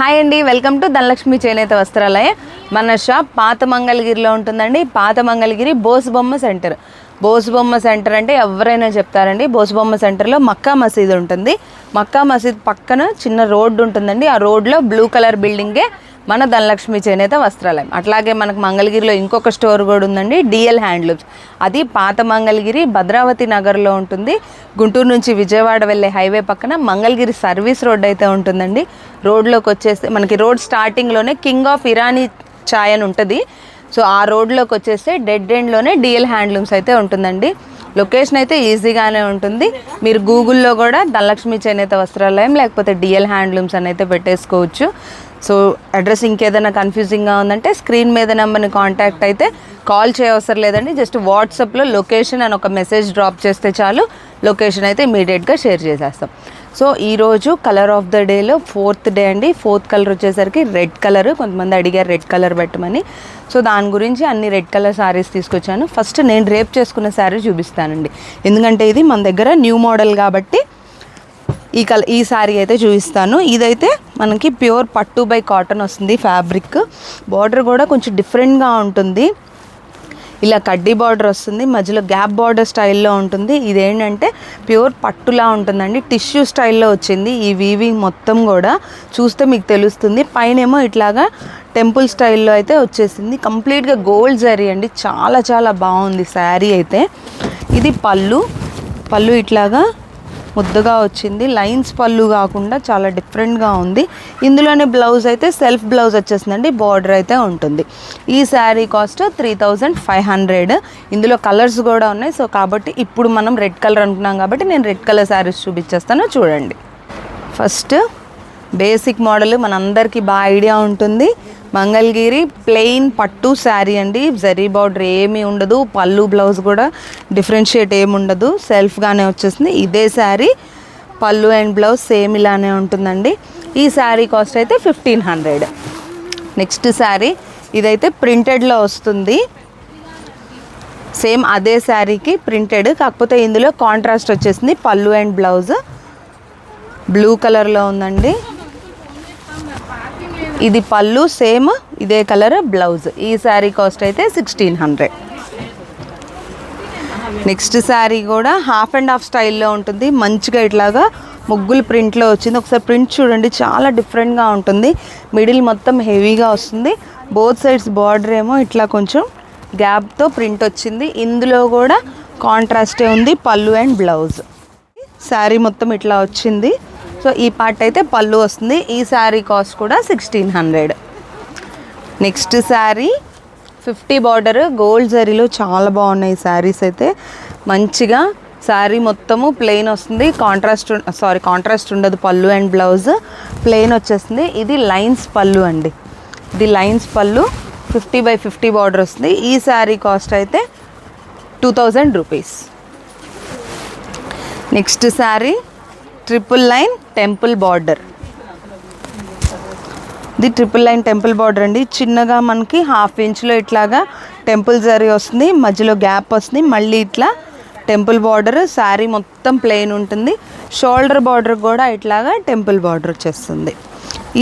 Hi అండి, welcome to Dhanalakshmi చేనేత వస్త్రాలయ. మన షాప్ పాత మంగళగిరిలో ఉంటుందండి. పాత మంగళగిరి బోసుబొమ్మ సెంటర్. బోసుబొమ్మ సెంటర్ అంటే ఎవరైనా చెప్తారండి. బోసుబొమ్మ సెంటర్లో మక్కా మసీద్ ఉంటుంది. మక్కా మసీద్ పక్కన చిన్న రోడ్డు ఉంటుందండి. ఆ రోడ్లో బ్లూ కలర్ బిల్డింగే మన ధనలక్ష్మి చేనేత వస్త్రాలయం. అట్లాగే మనకు మంగళగిరిలో ఇంకొక స్టోర్ కూడా ఉందండి, డిఎల్ హ్యాండ్లూమ్స్. అది పాత మంగళగిరి భద్రావతి నగర్లో ఉంటుంది. గుంటూరు నుంచి విజయవాడ వెళ్ళే హైవే పక్కన మంగళగిరి సర్వీస్ రోడ్ అయితే ఉంటుందండి. రోడ్లోకి వచ్చేస్తే మనకి రోడ్ స్టార్టింగ్లోనే కింగ్ ఆఫ్ ఇరానీ చాయ్ అని ఉంటుంది. సో ఆ రోడ్లోకి వచ్చేస్తే డెడ్ ఎండ్లోనే డిఎల్ హ్యాండ్లూమ్స్ అయితే ఉంటుందండి. లొకేషన్ అయితే ఈజీగానే ఉంటుంది. మీరు గూగుల్లో కూడా ధనలక్ష్మి చేనేత వస్త్రాలయం లేకపోతే డిఎల్ హ్యాండ్లూమ్స్ అని అయితే పెట్టేసుకోవచ్చు. సో అడ్రస్ ఇంకేదైనా కన్ఫ్యూజింగ్గా ఉందంటే స్క్రీన్ మీద నెంబర్ని కాంటాక్ట్ అయితే కాల్ చేయవసరం లేదండి. జస్ట్ వాట్సాప్లో లొకేషన్ అని ఒక మెసేజ్ డ్రాప్ చేస్తే చాలు, లొకేషన్ అయితే ఇమీడియట్గా షేర్ చేసేస్తాం. సో ఈరోజు కలర్ ఆఫ్ ద డేలో 4th డే అండి. 4th కలర్ వచ్చేసరికి రెడ్ కలర్. కొంతమంది అడిగారు రెడ్ కలర్ పెట్టమని. సో దాని గురించి అన్ని రెడ్ కలర్ శారీస్ తీసుకొచ్చాను. ఫస్ట్ నేను రేప్ చేసుకున్న శారీ చూపిస్తానండి, ఎందుకంటే ఇది మన దగ్గర న్యూ మోడల్ కాబట్టి ఈ శారీ అయితే చూపిస్తాను. ఇదైతే మనకి ప్యూర్ పట్టు బై కాటన్ వస్తుంది ఫ్యాబ్రిక్. బార్డర్ కూడా కొంచెం డిఫరెంట్గా ఉంటుంది. ఇలా కడ్డీ బార్డర్ వస్తుంది, మధ్యలో గ్యాప్ బార్డర్ స్టైల్లో ఉంటుంది. ఇదేంటంటే ప్యూర్ పట్టులా ఉంటుందండి, టిష్యూ స్టైల్లో వచ్చింది. ఈ వీవింగ్ మొత్తం కూడా చూస్తే మీకు తెలుస్తుంది. పైనేమో ఇట్లాగా టెంపుల్ స్టైల్లో అయితే వచ్చేసింది. కంప్లీట్గా గోల్డ్ జరీ అండి, చాలా చాలా బాగుంది శారీ అయితే. ఇది పళ్ళు ఇట్లాగా ముద్దగా వచ్చింది. లైన్స్ పళ్ళు కాకుండా చాలా డిఫరెంట్గా ఉంది. ఇందులోనే బ్లౌజ్ అయితే సెల్ఫ్ బ్లౌజ్ వచ్చేసిందండి, బార్డర్ అయితే ఉంటుంది. ఈ శారీ కాస్ట్ 3500. ఇందులో కలర్స్ కూడా ఉన్నాయి. సో కాబట్టి ఇప్పుడు మనం రెడ్ కలర్ అనుకున్నాం కాబట్టి నేను రెడ్ కలర్ శారీస్ చూపించేస్తాను, చూడండి. ఫస్ట్ బేసిక్ మోడల్ మనందరికీ బాగా ఐడియా ఉంటుంది. మంగళగిరి ప్లెయిన్ పట్టు శారీ అండి. జరీ బార్డర్ ఏమీ ఉండదు, పళ్ళు బ్లౌజ్ కూడా డిఫరెన్షియేట్ ఏమి ఉండదు, సెల్ఫ్గానే వచ్చేసింది. ఇదే శారీ పళ్ళు అండ్ బ్లౌజ్ సేమ్ ఇలానే ఉంటుందండి. ఈ శారీ కాస్ట్ అయితే 1500. నెక్స్ట్ శారీ ఇదైతే ప్రింటెడ్లో వస్తుంది. సేమ్ అదే శారీకి ప్రింటెడ్, కాకపోతే ఇందులో కాంట్రాస్ట్ వచ్చేసింది. పళ్ళు అండ్ బ్లౌజ్ బ్లూ కలర్లో ఉందండి. ఇది పళ్ళు సేమ్ ఇదే కలర్ బ్లౌజ్. ఈ శారీ కాస్ట్ అయితే 1600. నెక్స్ట్ శారీ కూడా హాఫ్ అండ్ హాఫ్ స్టైల్లో ఉంటుంది. మంచిగా ఇట్లాగా ముగ్గులు ప్రింట్లో వచ్చింది. ఒకసారి ప్రింట్ చూడండి, చాలా డిఫరెంట్గా ఉంటుంది. మిడిల్ మొత్తం హెవీగా వస్తుంది. బోత్ సైడ్స్ బార్డర్ ఏమో ఇట్లా కొంచెం గ్యాప్తో ప్రింట్ వచ్చింది. ఇందులో కూడా కాంట్రాస్టే ఉంది, పళ్ళు అండ్ బ్లౌజ్. శారీ మొత్తం ఇట్లా వచ్చింది. సో ఈ పార్ట్ అయితే పళ్ళు వస్తుంది. ఈ శారీ కాస్ట్ కూడా 1600. నెక్స్ట్ శారీ 50 బార్డర్ గోల్డ్ జరీలో చాలా బాగున్నాయి శారీస్ అయితే. మంచిగా శారీ మొత్తము ప్లెయిన్ వస్తుంది. కాంట్రాస్ట్ ఉండదు. పళ్ళు అండ్ బ్లౌజ్ ప్లెయిన్ వచ్చేస్తుంది. ఇది లైన్స్ పళ్ళు అండి. ఇది లైన్స్ పళ్ళు 50/50 బార్డర్ వస్తుంది. ఈ శారీ కాస్ట్ అయితే 2000 rupees. Next sari triple line temple border. ఇది ట్రిపుల్ లైన్ టెంపుల్ బార్డర్ అండి. చిన్నగా మనకి 1/2 ఇంచ్లో ఇట్లాగా టెంపుల్ జరీ వస్తుంది, మధ్యలో గ్యాప్ వస్తుంది, మళ్ళీ ఇట్లా టెంపుల్ బార్డర్. శారీ మొత్తం ప్లెయిన్ ఉంటుంది. షోల్డర్ బార్డర్ కూడా ఇట్లాగా టెంపుల్ బార్డర్ వచ్చేస్తుంది.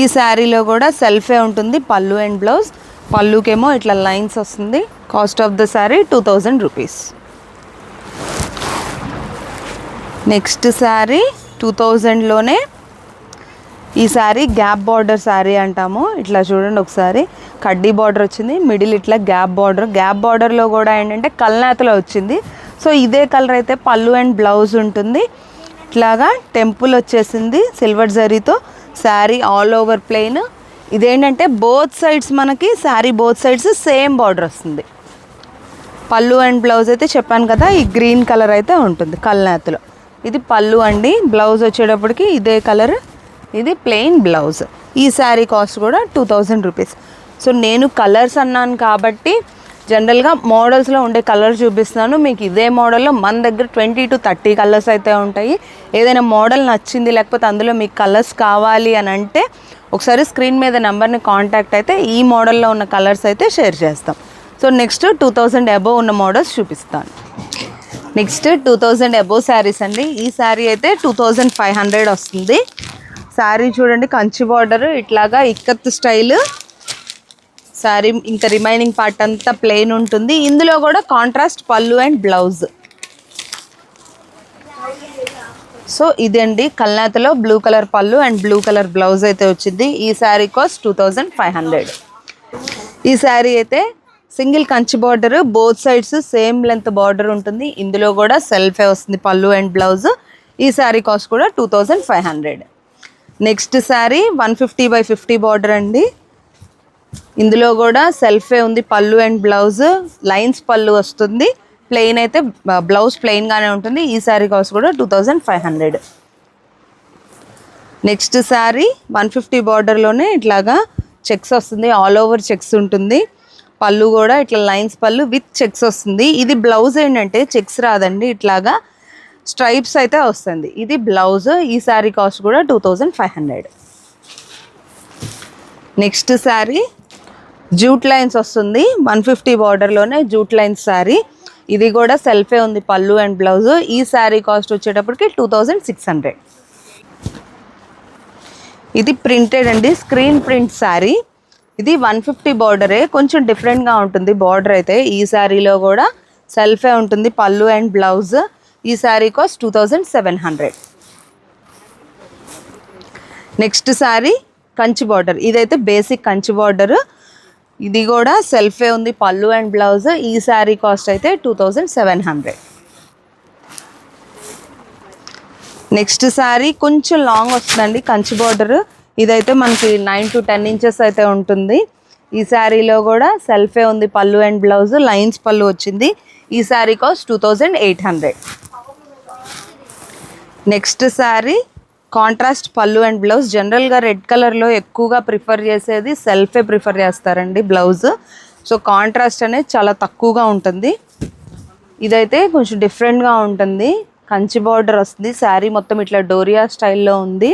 ఈ శారీలో కూడా సెల్ఫే ఉంటుంది, పళ్ళు అండ్ బ్లౌజ్. పళ్ళుకేమో ఇట్లా లైన్స్ వస్తుంది. Cost of the sari 2000 rupees. Next sari 2000లోనే ఈ శారీ గ్యాప్ బార్డర్ శారీ అంటాము. ఇట్లా చూడండి ఒకసారి, కడ్డీ బార్డర్ వచ్చింది, మిడిల్ ఇట్లా గ్యాప్ బార్డర్. గ్యాప్ బార్డర్లో కూడా ఏంటంటే కల్నాతలో వచ్చింది. సో ఇదే కలర్ అయితే పళ్ళు అండ్ బ్లౌజ్ ఉంటుంది. ఇట్లాగా టెంపుల్ వచ్చేసింది సిల్వర్ జరీతో. Sari all over plain. ఇదేంటంటే బోత్ సైడ్స్ మనకి sari both sides same border వస్తుంది. పళ్ళు అండ్ బ్లౌజ్ అయితే చెప్పాను కదా, ఈ గ్రీన్ కలర్ అయితే ఉంటుంది కల్నాతలో. ఇది పళ్ళు అండి. బ్లౌజ్ వచ్చేటప్పటికి ఇదే కలర్, ఇది ప్లెయిన్ బ్లౌజ్. ఈ శారీ కాస్ట్ కూడా 2000 రూపీస్. సో నేను కలర్స్ అన్నాను కాబట్టి జనరల్గా మోడల్స్లో ఉండే కలర్ చూపిస్తున్నాను మీకు. ఇదే మోడల్లో మన దగ్గర 20 to 30 కలర్స్ అయితే ఉంటాయి. ఏదైనా మోడల్ నచ్చింది లేకపోతే అందులో మీకు కలర్స్ కావాలి అని అంటే ఒకసారి స్క్రీన్ మీద నెంబర్ని కాంటాక్ట్ అయితే ఈ మోడల్లో ఉన్న కలర్స్ అయితే షేర్ చేస్తాం. సో నెక్స్ట్ 2000 అబోవ్ ఉన్న మోడల్స్ చూపిస్తాను. నెక్స్ట్ 2000 అబోవ్ శారీస్ అండి. ఈ శారీ అయితే 2500 వస్తుంది. శారీ చూడండి, కంచి బార్డర్ ఇట్లాగా ఇక్కత్ స్టైల్ శారీ. ఇంకా రిమైనింగ్ పార్ట్ అంతా ప్లెయిన్ ఉంటుంది. ఇందులో కూడా కాంట్రాస్ట్ పళ్ళు అండ్ బ్లౌజ్. సో ఇదండి కల్నాతలో బ్లూ కలర్ పళ్ళు అండ్ బ్లూ కలర్ బ్లౌజ్ అయితే వచ్చింది. ఈ శారీ కాస్ట్ 2500. ఈ శారీ అయితే single Kanchi border, both sides same length border ఉంటుంది. ఇందులో కూడా సెల్ఫే వస్తుంది పళ్ళు అండ్ బ్లౌజ్. ఈ శారీ కాస్ట్ కూడా 2500. నెక్స్ట్ శారీ 150x50 బార్డర్ అండి. ఇందులో కూడా సెల్ఫే ఉంది పళ్ళు అండ్ బ్లౌజ్. లైన్స్ పళ్ళు వస్తుంది, ప్లెయిన్ అయితే బ్లౌజ్ ప్లెయిన్గానే ఉంటుంది. ఈ శారీ కాస్ట్ కూడా 2500. నెక్స్ట్ శారీ 150 బార్డర్లోనే ఇట్లాగా చెక్స్ వస్తుంది, ఆల్ ఓవర్ చెక్స్ ఉంటుంది. పళ్ళు కూడా ఇట్లా లైన్స్ పళ్ళు విత్ చెక్స్ వస్తుంది. ఇది బ్లౌజ్ ఏంటంటే చెక్స్ రాదండి, ఇట్లాగా స్ట్రైప్స్ అయితే వస్తుంది. ఇది బ్లౌజ్. ఈ శారీ కాస్ట్ కూడా 2500. నెక్స్ట్ శారీ జూట్ లైన్స్ వస్తుంది, 150 బార్డర్లోనే జూట్ లైన్స్ శారీ. ఇది కూడా సెల్ఫే ఉంది పళ్ళు అండ్ బ్లౌజ్. ఈ శారీ కాస్ట్ వచ్చేటప్పటికి 2600. ఇది ప్రింటెడ్ అండి, స్క్రీన్ ప్రింట్ శారీ. ఇది 150 బార్డరే, కొంచెం డిఫరెంట్గా ఉంటుంది బార్డర్ అయితే. ఈ శారీలో కూడా సెల్ఫే ఉంటుంది పళ్ళు అండ్ బ్లౌజ్. ఈ sari cost 2700. Next sari Kanchi border. ఇదైతే బేసిక్ కంచి బార్డర్. ఇది కూడా సెల్ఫే ఉంది పళ్ళు అండ్ బ్లౌజ్. ఈ శారీ కాస్ట్ అయితే 2700. నెక్స్ట్ శారీ కొంచెం లాంగ్ వస్తుందండి కంచి బార్డర్. ఇదైతే మనకి 9 to 10 ఇంచెస్ అయితే ఉంటుంది. ఈ శారీలో కూడా సెల్ఫే ఉంది పళ్ళు అండ్ బ్లౌజ్, లైన్స్ పళ్ళు వచ్చింది. ఈ sari cost 2800. Next sari contrast పళ్ళు అండ్ బ్లౌజ్. జనరల్గా రెడ్ కలర్లో ఎక్కువగా ప్రిఫర్ చేసేది సెల్ఫే ప్రిఫర్ చేస్తారండి బ్లౌజ్. సో కాంట్రాస్ట్ అనేది చాలా తక్కువగా ఉంటుంది. ఇదైతే కొంచెం డిఫరెంట్గా ఉంటుంది, కంచి బార్డర్ వస్తుంది. శారీ మొత్తం ఇట్లా డోరియా స్టైల్లో ఉంది.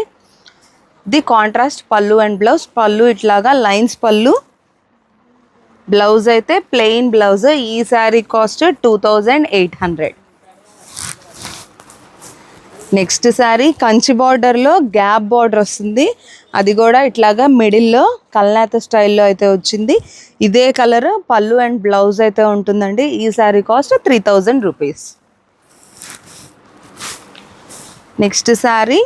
ఇది కాంట్రాస్ట్ పళ్ళు అండ్ బ్లౌజ్. పళ్ళు ఇట్లాగా లైన్స్ పళ్ళు, బ్లౌజ్ అయితే ప్లెయిన్ బ్లౌజ్. ఈ శారీ కాస్ట్ 2800. నెక్స్ట్ శారీ కంచి బార్డర్లో గ్యాప్ బార్డర్ వస్తుంది. అది కూడా ఇట్లాగా మిడిల్లో కల్నాత స్టైల్లో అయితే వచ్చింది. ఇదే కలర్ పళ్ళు అండ్ బ్లౌజ్ అయితే ఉంటుందండి. ఈ sari cost 3000 rupees. Next sari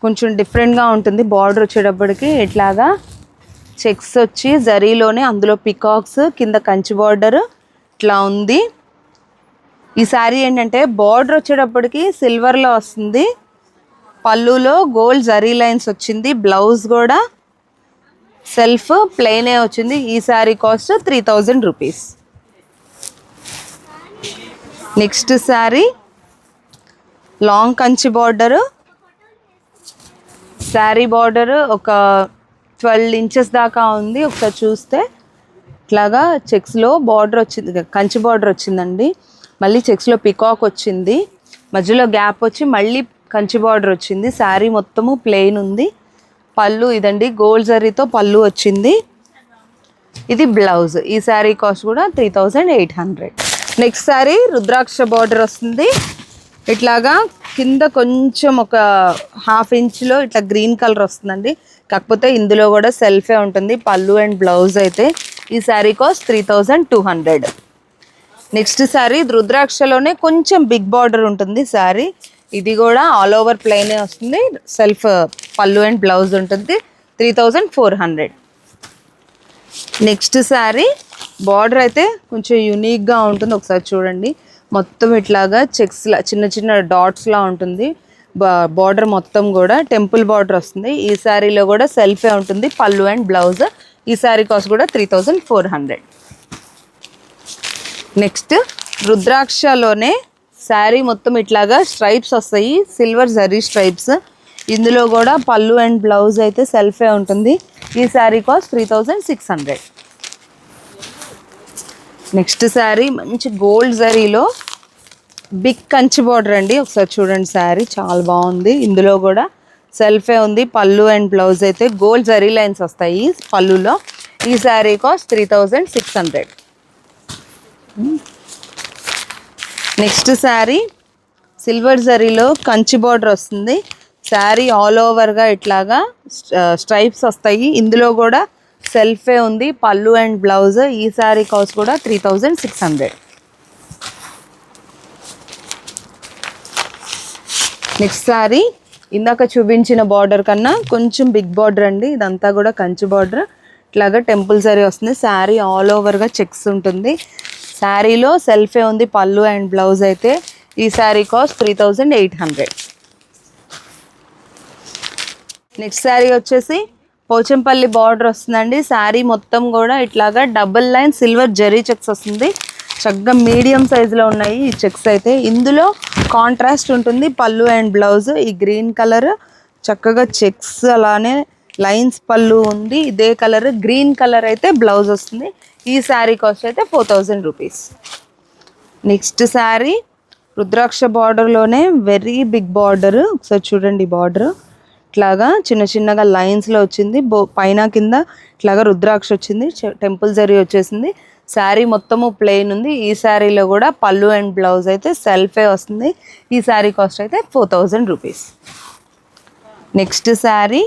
కొంచెం డిఫరెంట్గా ఉంటుంది. బార్డర్ వచ్చేటప్పటికి ఇట్లాగా చెక్స్ వచ్చి జరీలోనే, అందులో పికాక్స్, కింద కంచి బార్డర్ ఇట్లా ఉంది. ఈ శారీ ఏంటంటే బార్డర్ వచ్చేటప్పటికి సిల్వర్లో వస్తుంది, పళ్ళులో గోల్డ్ జరీ లైన్స్ వచ్చింది. బ్లౌజ్ కూడా సెల్ఫ్ ప్లెయినే వచ్చింది. ఈ sari cost 3000 rupees. Next sari long Kanchi border. Sari border ఒక 12 ఇంచెస్ దాకా ఉంది. ఒకసారి చూస్తే ఇట్లాగా చెక్స్లో బార్డర్ వచ్చింది, కంచి బార్డర్ వచ్చిందండి. మళ్ళీ చెక్స్లో పికాక్ వచ్చింది, మధ్యలో గ్యాప్ వచ్చి మళ్ళీ కంచి బార్డర్ వచ్చింది. శారీ మొత్తము ప్లెయిన్ ఉంది. పళ్ళు ఇదండి, గోల్డ్ జరీతో పళ్ళు వచ్చింది. ఇది బ్లౌజ్. ఈ శారీ కాస్ట్ కూడా 3800. నెక్స్ట్ శారీ రుద్రాక్ష బార్డర్ వస్తుంది. ఇట్లాగా కింద కొంచెం ఒక 1/2 ఇంచ్లో ఇట్లా గ్రీన్ కలర్ వస్తుందండి. కాకపోతే ఇందులో కూడా సెల్ఫే ఉంటుంది పళ్ళు అండ్ బ్లౌజ్ అయితే. ఈ శారీ కాస్ట్ 3200. నెక్స్ట్ శారీ రుద్రాక్షలోనే కొంచెం బిగ్ బార్డర్ ఉంటుంది శారీ. ఇది కూడా ఆల్ ఓవర్ ప్లెయిన్ వస్తుంది, సెల్ఫ్ పళ్ళు అండ్ బ్లౌజ్ ఉంటుంది. 3400. నెక్స్ట్ శారీ బార్డర్ అయితే కొంచెం యూనిక్గా ఉంటుంది. ఒకసారి చూడండి, మొత్తం ఇట్లాగా చెక్స్లా చిన్న చిన్న డాట్స్లా ఉంటుంది. బార్డర్ మొత్తం కూడా టెంపుల్ బార్డర్ వస్తుంది. ఈ శారీలో కూడా సెల్ఫే ఉంటుంది పళ్ళు అండ్ బ్లౌజ్. ఈ శారీ కాస్ట్ కూడా 3400. నెక్స్ట్ రుద్రాక్షలోనే శారీ మొత్తం ఇట్లాగా స్ట్రైప్స్ వస్తాయి, సిల్వర్ జరీ స్ట్రైప్స్. ఇందులో కూడా పళ్ళు అండ్ బ్లౌజ్ అయితే సెల్ఫే ఉంటుంది. ఈ శారీ కాస్ట్ 3600. నెక్స్ట్ శారీ మంచి గోల్డ్ జరీలో బిగ్ కంచి బార్డర్ అండి. ఒకసారి చూడండి, శారీ చాలా బాగుంది. ఇందులో కూడా సెల్ఫే ఉంది పళ్ళు అండ్ బ్లౌజ్ అయితే గోల్డ్ జరీ లైన్స్ వస్తాయి పళ్ళులో. ఈ sari cost 3600. Next sari silver జరీలో కంచి బార్డర్ వస్తుంది. శారీ ఆల్ ఓవర్గా ఇట్లాగా స్ట్రైప్స్ వస్తాయి. ఇందులో కూడా సెల్ఫే ఉంది. పళ్ళు అండ్ బ్లౌజ్. ఈ శారీ కాస్ట్ కూడా 3600. నెక్స్ట్ శారీ ఇందాక చూపించిన బార్డర్ కన్నా కొంచెం బిగ్ బార్డర్ అండి. ఇదంతా కూడా కంచి బార్డర్. ఇట్లాగా టెంపుల్ శారీ వస్తుంది. శారీ ఆల్ ఓవర్గా చెక్స్ ఉంటుంది. శారీలో సెల్ఫే ఉంది. పళ్ళు అండ్ బ్లౌజ్ అయితే. ఈ శారీ కాస్ట్ 3800. నెక్స్ట్ శారీ వచ్చేసి పోచంపల్లి బార్డర్ వస్తుందండి. శారీ మొత్తం కూడా ఇట్లాగా double line silver zari checks వస్తుంది. చక్కగా మీడియం సైజులో ఉన్నాయి ఈ చెక్స్ అయితే. ఇందులో కాంట్రాస్ట్ ఉంటుంది పళ్ళు అండ్ బ్లౌజ్. ఈ గ్రీన్ కలర్ చక్కగా చెక్స్ అలానే లైన్స్ పళ్ళు ఉంది. ఇదే కలర్ గ్రీన్ కలర్ అయితే బ్లౌజ్ వస్తుంది. ఈ శారీ కాస్ట్ అయితే 4000 రూపీస్. నెక్స్ట్ శారీ రుద్రాక్ష బార్డర్లోనే వెరీ బిగ్ బార్డర్. ఒకసారి చూడండి బార్డర్ ఇట్లాగా చిన్న చిన్నగా లైన్స్లో వచ్చింది. పైన కింద ఇట్లాగా రుద్రాక్ష వచ్చింది. టెంపుల్ జరీ వచ్చేసింది. శారీ మొత్తము ప్లెయిన్ ఉంది. ఈ శారీలో కూడా పళ్ళు అండ్ బ్లౌజ్ అయితే సెల్ఫే వస్తుంది. ఈ శారీ కాస్ట్ అయితే 4000 rupees. Next sari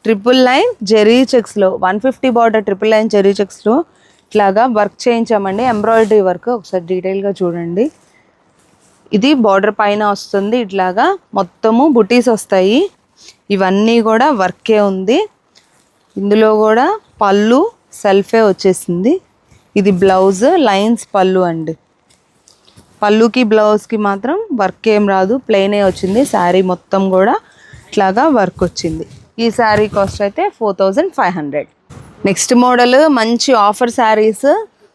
triple line zari చెక్స్లో 150 బార్డర్ ట్రిపుల్ లైన్ జెరీ చెక్స్లో ఇట్లాగా వర్క్ చేయించామండి. ఎంబ్రాయిడరీ వర్క్ ఒకసారి డీటెయిల్గా చూడండి. ఇది బార్డర్ పైన వస్తుంది. ఇట్లాగా మొత్తము బుటీస్ వస్తాయి. ఇవన్నీ కూడా వర్కే ఉంది. ఇందులో కూడా పళ్ళు సెల్ఫే వచ్చేసింది. ఇది బ్లౌజ్ లైన్స్ పళ్ళు అండి. పళ్ళుకి బ్లౌజ్కి మాత్రం వర్క్ ఏం రాదు, ప్లెయినే వచ్చింది. శారీ మొత్తం కూడా ఇట్లాగా వర్క్ వచ్చింది. ఈ శారీ కాస్ట్ అయితే 4500. నెక్స్ట్ మోడల్ మంచి ఆఫర్ శారీస్.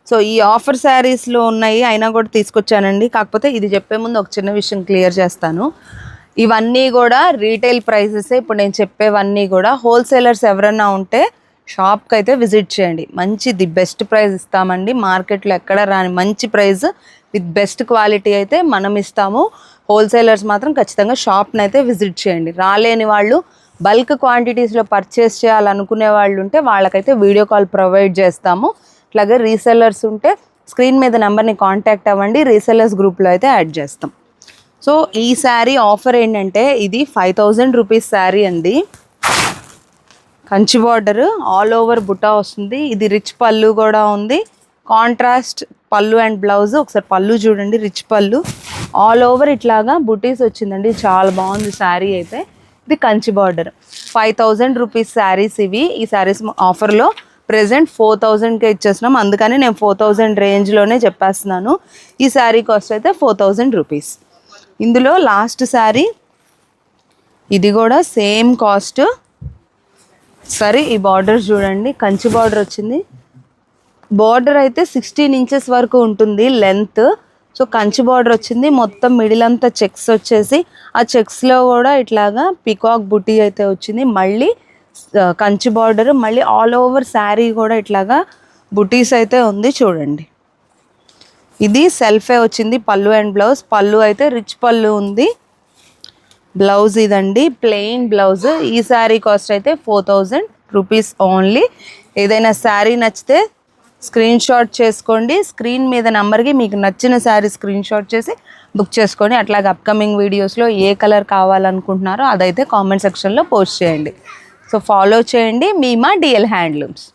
సో ఈ ఆఫర్ శారీస్లో ఉన్నాయి అయినా కూడా తీసుకొచ్చానండి. కాకపోతే ఇది చెప్పే ముందు ఒక చిన్న విషయం క్లియర్ చేస్తాను. ఇవన్నీ కూడా రీటైల్ ప్రైసెస్. ఇప్పుడు నేను చెప్పేవన్నీ కూడా హోల్సేలర్స్ ఎవరన్నా ఉంటే షాప్కి అయితే విజిట్ చేయండి. మంచి ది బెస్ట్ ప్రైస్ ఇస్తామండి. మార్కెట్లో ఎక్కడ రాని మంచి ప్రైస్ విత్ బెస్ట్ క్వాలిటీ అయితే మనం ఇస్తాము. హోల్సేలర్స్ మాత్రం ఖచ్చితంగా షాప్ని అయితే విజిట్ చేయండి. రాలేని వాళ్ళు బల్క్ క్వాంటిటీస్లో పర్చేస్ చేయాలనుకునే వాళ్ళు ఉంటే వాళ్ళకైతే వీడియో కాల్ ప్రొవైడ్ చేస్తాము. ఇట్లాగే రీసెల్లర్స్ ఉంటే స్క్రీన్ మీద నెంబర్ని కాంటాక్ట్ అవ్వండి. రీసెల్లర్స్ గ్రూప్లో అయితే యాడ్ చేస్తాం. సో ఈ శారీ ఆఫర్ ఏంటంటే ఇది 5000 రూపీస్ శారీ అండి. కంచి బార్డర్ ఆల్ ఓవర్ బుటా వస్తుంది. ఇది రిచ్ పళ్ళు కూడా ఉంది. కాంట్రాస్ట్ పళ్ళు అండ్ బ్లౌజ్. ఒకసారి పళ్ళు చూడండి, రిచ్ పళ్ళు ఆల్ ఓవర్ ఇట్లాగా బుటీస్ వచ్చిందండి. చాలా బాగుంది శారీ అయితే. ఇది కంచి బార్డర్ 5000 రూపీస్ శారీస్ ఇవి. ఈ శారీస్ ఆఫర్లో ప్రెజెంట్ 4000కే ఇచ్చేస్తున్నాం. అందుకని నేను 4000 రేంజ్లోనే చెప్పేస్తున్నాను. ఈ శారీ కాస్ట్ అయితే 4000 రూపీస్. ఇందులో లాస్ట్ శారీ ఇది కూడా సేమ్ కాస్ట్. సరే ఈ బార్డర్ చూడండి, కంచి బార్డర్ వచ్చింది. బార్డర్ అయితే 16 ఇంచెస్ వరకు ఉంటుంది లెంత్. సో కంచి బార్డర్ వచ్చింది. మొత్తం మిడిల్ అంతా చెక్స్ వచ్చేసి ఆ చెక్స్లో కూడా ఇట్లాగా పికాక్ బుటీ అయితే వచ్చింది. మళ్ళీ కంచి బార్డర్ మళ్ళీ ఆల్ ఓవర్ శారీ కూడా ఇట్లాగా బుటీస్ అయితే ఉంది చూడండి. ఇది సెల్ఫే వచ్చింది పళ్ళు అండ్ బ్లౌజ్. పళ్ళు అయితే రిచ్ పళ్ళు ఉంది. బ్లౌజ్ ఇదండి ప్లెయిన్ బ్లౌజ్. ఈ శారీ కాస్ట్ అయితే 4000 రూపీస్ ఓన్లీ. ఏదైనా శారీ నచ్చితే స్క్రీన్ షాట్ చేసుకోండి. స్క్రీన్ మీద నెంబర్కి మీకు నచ్చిన శారీ స్క్రీన్ షాట్ చేసి బుక్ చేసుకోండి. అట్లాగే అప్కమింగ్ వీడియోస్లో ఏ కలర్ కావాలనుకుంటున్నారో అదైతే కామెంట్ సెక్షన్లో పోస్ట్ చేయండి. సో ఫాలో చేయండి. మీ మా డిఎల్ హ్యాండ్లూమ్స్.